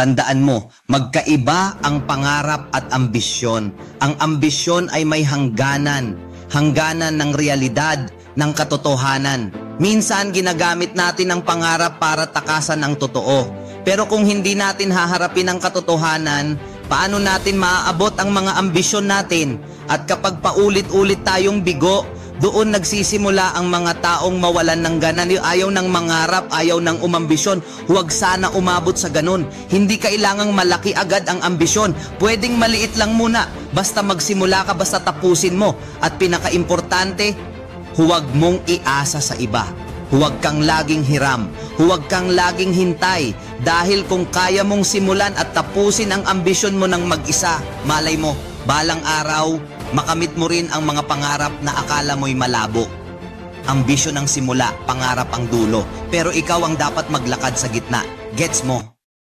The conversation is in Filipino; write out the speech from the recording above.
Tandaan mo, magkaiba ang pangarap at ambisyon. Ang ambisyon ay may hangganan ng realidad, ng katotohanan. Minsan ginagamit natin ang pangarap para takasan ang totoo. Pero kung hindi natin haharapin ang katotohanan, paano natin maaabot ang mga ambisyon natin? At kapag paulit-ulit tayong bigo, doon nagsisimula ang mga taong mawalan ng gana. Ayaw ng mangarap, ayaw ng umambisyon. Huwag sana umabot sa ganun. Hindi kailangang malaki agad ang ambisyon. Pwedeng maliit lang muna. Basta magsimula ka, basta tapusin mo. At pinakaimportante, huwag mong iasa sa iba. Huwag kang laging hiram. Huwag kang laging hintay. Dahil kung kaya mong simulan at tapusin ang ambisyon mo ng mag-isa, malay mo, balang araw, makamit mo rin ang mga pangarap na akala mo'y malabo. Ambisyon ang simula, pangarap ang dulo. Pero ikaw ang dapat maglakad sa gitna. Gets mo?